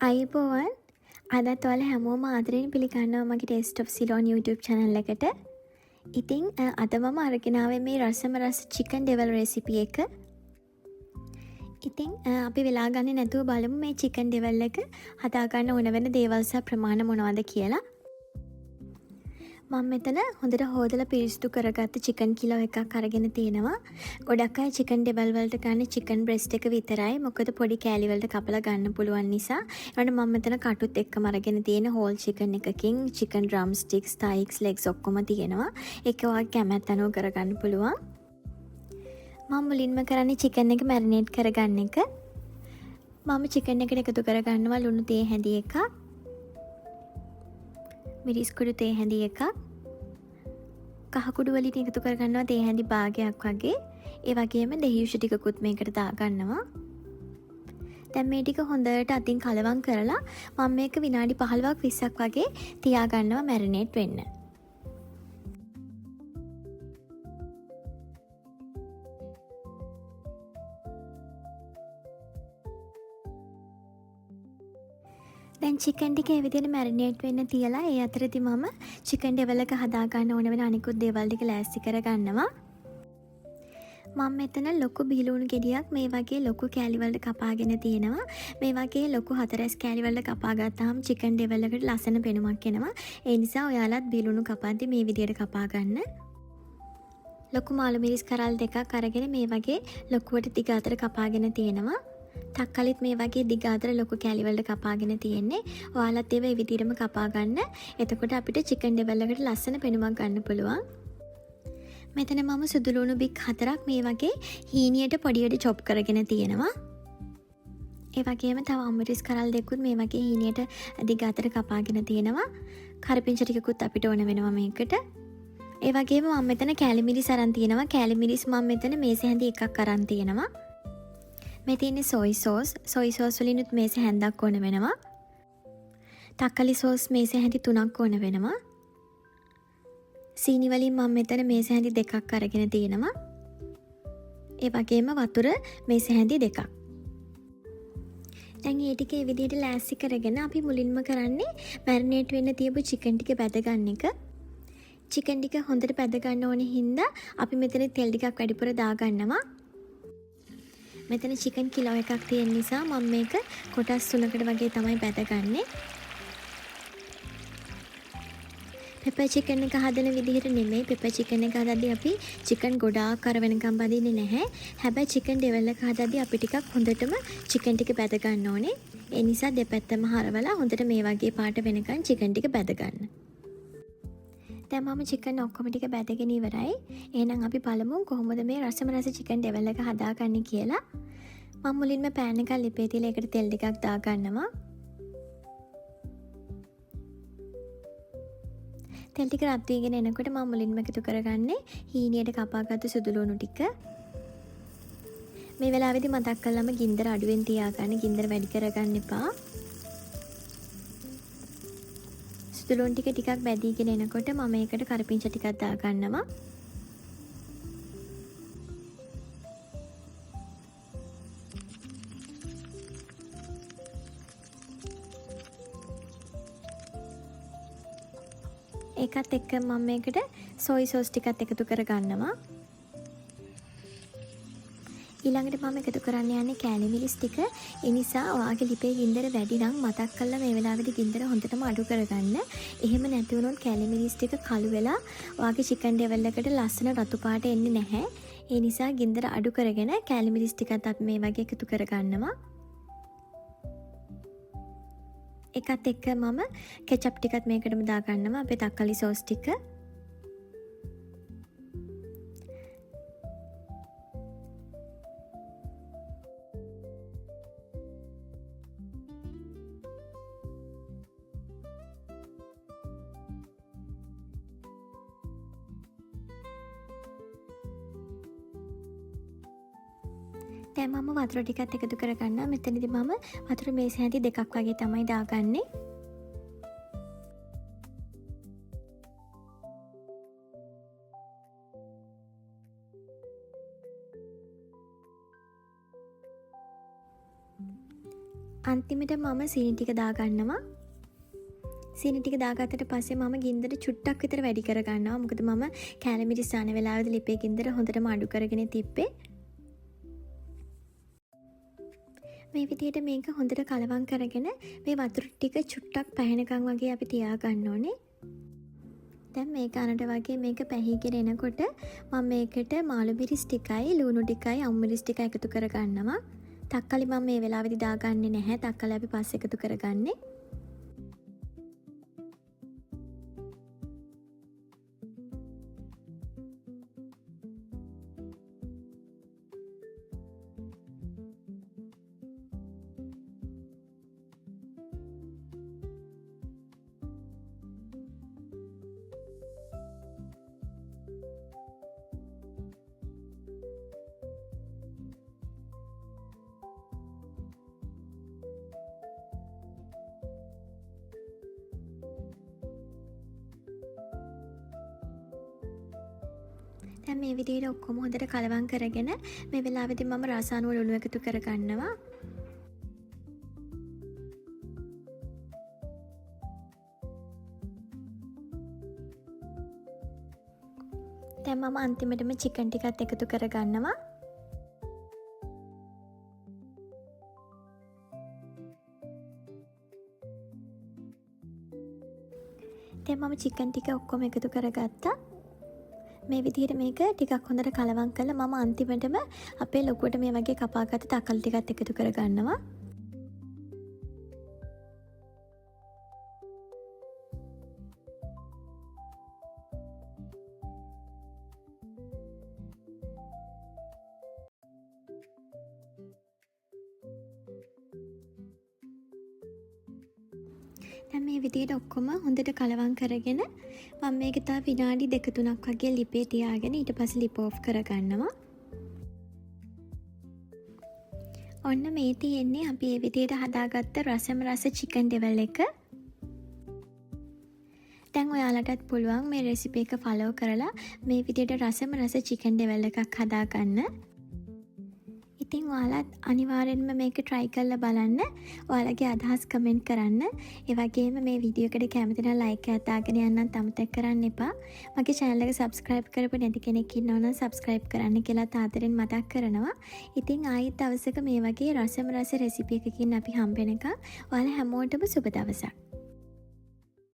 අයිබෝවන් අදත් ඔයාලා හැමෝම ආදරයෙන් පිළිගන්නවා මගේ taste of Ceylon YouTube channel එකට. ඉතින් අද මම අරගෙන ආවේ මේ රසම රස chicken devel recipe එක. ඉතින් අපි වෙලා ගන්නේ නැතුව බලමු මේ chicken devel එක හදාගන්න ඕන වෙන දේවල් සහ ප්‍රමාණ මොනවද කියලා. මම මෙතන හොඳට හොදලා පිරිසිදු කරගත්ත chicken කිලෝ එකක් අරගෙන තියෙනවා. ගොඩක් අය chicken devel වලට ගන්න chicken breast එක විතරයි. මොකද පොඩි කෑලි වලට කපලා ගන්න පුළුවන් නිසා. ඒකට මම මෙතන කටුත් එක්කම අරගෙන තියෙන whole chicken එකකින් chicken drumsticks, thighs, legs ඔක්කොම තියෙනවා. ඒක ඔයාලා කැමැත්ත අනුව කරගන්න පුළුවන්. මම මුලින්ම කරන්නේ chicken එක marinate කරගන්න එක. මම chicken එකට එකතු කරගන්නවා ලුණු තේ හැඳි එකක්. මිරිස් කුඩු තේ හැඳි එකක්, කහ කුඩු වලින් එකතු කරගන්නවා තේ හැඳි භාගයක් වගේ. ඒ වගේම දෙහියුෂ ටිකකුත් මේකට දාගන්නවා. දැන් මේ ටික හොඳට අතින් කලවම් කරලා මම මේක විනාඩි 15ක් 20ක් වගේ තියාගන්නවා මැරිනේට් වෙන්න. දැන් chicken ටික ඒ විදිහට marinate වෙන්න තියලා ඒ අතරදී මම chicken devel එක හදා ගන්න ඕන වෙන අනිකුත් දේවල් ටික ලෑස්ති කරගන්නවා. මම මෙතන ලොකු බිලුණු ගෙඩියක් මේ වගේ ලොකු කෑලි වලට කපාගෙන තියෙනවා. මේ වගේ ලොකු 4S කෑලි වලට කපා ගත්තාම chicken devel එකට ලස්සන පෙනුමක් එනවා. ඒ නිසා ඔයාලත් බිලුණු කපද්දි මේ විදිහට කපා ගන්න. ලොකු මාළු මිරිස් කරල් දෙකක් අරගෙන මේ වගේ ලොකුවට දිග අතර කපාගෙන තියෙනවා. තක්කලිත් මේ වගේ දිග අතර ලොකු කෑලි වලට කපාගෙන තියෙන්නේ. ඔයාලත් ඒව ඒ විදිහටම කපා ගන්න. එතකොට අපිට chicken devel එකට ලස්සන පෙනුමක් ගන්න පුළුවන්. මෙතන මම සුදු ලුණු බික් 4ක් මේ වගේ හීනියට පොඩියට chop කරගෙන තියෙනවා. ඒ වගේම තව අමුරිස් කරල් දෙකකුත් මේ වගේ හීනියට දිග අතර කපාගෙන තියෙනවා. කරපිංච ටිකකුත් අපිට ඕන වෙනවා මේකට. ඒ වගේම මම මෙතන කෑලි මිරිස් අරන් තියෙනවා. කෑලි මිරිස් මම මෙතන මේසෙ හැඳි එකක් අරන් තියෙනවා. මේ තියෙන්නේ soy sauce වලිනුත් මේසෙ හැන්දක් ඕන වෙනවා. තක්කලි sauce මේසෙ හැඳි 3ක් ඕන වෙනවා. සීනි වලින් මම මෙතන මේසෙ හැඳි 2ක් අරගෙන තියෙනවා. ඒ වගේම වතුර මේසෙ හැඳි 2ක්. දැන් මේ ටික මේ විදිහට ලෑස්ති කරගෙන අපි මුලින්ම කරන්නේ මැරිනේට් වෙන්න තියපු chicken ටික බැද ගන්න එක. chicken ටික හොඳට බැද ගන්න ඕනේ හින්දා අපි මෙතන තෙල් ටිකක් වැඩිපුර දා ගන්නවා. මෙතන chicken කිලෝ එකක් තියෙන නිසා මම මේක කොටස් 3කට වගේ තමයි බැදගන්නේ. pepper chicken එක හදන විදිහට නෙමෙයි. pepper chicken එක හදද්දී අපි chicken ගොඩාක් කර වෙනකම් බදින්නේ නැහැ. හැබැයි chicken devel එක හදද්දී අපි ටිකක් හොඳටම chicken ටික බැද ගන්න ඕනේ. ඒ නිසා දෙපැත්තම හරවලා හොඳට මේ වගේ පාට වෙනකන් chicken ටික බැද ගන්න. දැන් මම chicken ඔක්කොම ටික බැදගෙන ඉවරයි. එහෙනම් අපි බලමු කොහොමද මේ රසම රස chicken devel එක හදාගන්නේ කියලා. මම මුලින්ම pan එකක් ලිපේ තියලා ඒකට තෙල් ටිකක් දාගන්නවා. තෙල් ටික රත් වීගෙන එනකොට මම මුලින්ම එකතු කරගන්නේ හීනියට කපාගත්තු සුදු ලුණු ටික. මේ වෙලාවේදී මතක් කළාම ගින්දර අඩුවෙන් තියාගන්න. ගින්දර වැඩි කරගන්න එපා. සුදු ලුණු ටික ටිකක් බැදීගෙන එනකොට මම ඒකට කරපිංච ටිකක් දාගන්නවා. ඒකත් එක්ක මම මේකට soy sauce ටිකත් එකතු කරගන්නවා. ඊළඟට මම එකතු කරන්න යන්නේ කෑලි මිරිස් ටික. ඒ නිසා ඔයාගේ ලිපේ ගින්දර වැඩි නම් මතක් කරලා මේ වෙලාවේදී ගින්දර හොඳටම අඩු කරගන්න. එහෙම නැති වුණොත් කෑලි මිරිස් ටික කළු වෙලා ඔයාගේ chicken devel එකට ලස්සන රතු පාට එන්නේ නැහැ. ඒ නිසා ගින්දර අඩු කරගෙන කෑලි මිරිස් ටිකත් අපි මේ වගේ එකතු කරගන්නවා. එකත් එක්ක මම කෙචප් ටිකත් මේකටම දාගන්නවා. අපේ තක්කලි සෝස් ටික. දැන් මම වතුර ටිකත් එකතු කරගන්නවා. මෙතනදී මම වතුර මේසෙ හැඳි 2ක් වගේ තමයි දාගන්නේ. අන්තිමට මම සීනි ටික දාගන්නවා. සීනි ටික දාගත්තට පස්සේ මම ගින්දර චුට්ටක් විතර වැඩි කරගන්නවා. මොකද මම කැලමිරි සාන වෙලාවේදී ලිපේ ගින්දර හොඳටම අඩු කරගෙන තිබ්බේ. මේ විදිහට මේක හොඳට කලවම් කරගෙන මේ වතුර ටික චුට්ටක් පැහෙනකම් වගේ අපි තියාගන්න ඕනේ. දැන් මේක අනට වගේ මේක පැහිගෙන එනකොට මම මේකට මාළු මිරිස් ටිකයි ලුණු ටිකයි අමු මිරිස් ටිකයි එකතු කරගන්නවා. තක්කලි මම මේ වෙලාවේදී දාගන්නේ නැහැ. තක්කලි අපි පස්සේ එකතු කරගන්නේ. දැන් මේ විදිහට ඔක්කොම හොඳට කලවම් කරගෙන මේ වෙලාවේදී මම රස අනුව ලුණු එකතු කරගන්නවා. දැන් මම අන්තිමටම චිකන් ටිකත් එකතු කරගන්නවා. දැන් මම චිකන් ටික ඔක්කොම එකතු කරගත්තා. මේ විදිහට මේක ටිකක් හොඳට කලවම් කරලා මම අන්තිමටම අපේ ලොකුවට මේ වගේ කපාගත්ත තකල් ටිකත් එකතු කරගන්නවා. දැන් මේ විදිහට ඔක්කොම හොඳට කලවම් කරගෙන මම මේක තව විනාඩි 2-3ක් වගේ ලිපේ තියාගෙන ඊට පස්සේ ලිප් ඔෆ් කරගන්නවා. ඔන්න මේ තියෙන්නේ අපි මේ විදිහට හදාගත්ත රසම රස චිකන් ඩෙවල් එක. දැන් ඔයාලටත් පුළුවන් මේ රෙසිපි එක ෆලෝ කරලා මේ විදිහට රසම රස චිකන් ඩෙවල් එකක් හදාගන්න. ඉතින් ඔයාලත් අනිවාර්යෙන්ම මේක try කරලා බලන්න. ඔයාලගේ අදහස් කමෙන්ට් කරන්න. ඒ වගේම මේ වීඩියෝ එකට කැමති නම් like එකක් දාගෙන යන්නත් අමතක කරන්න එපා. මගේ channel එක subscribe කරපු නැති කෙනෙක් ඉන්නවා නම් subscribe කරන්න කියලා තාතරින් මතක් කරනවා. ඉතින් ආයෙත් දවසක මේ වගේ රසම රස රෙසිපි එකකින් අපි හම්බ වෙනකම් ඔයාලා හැමෝටම සුබ දවසක්.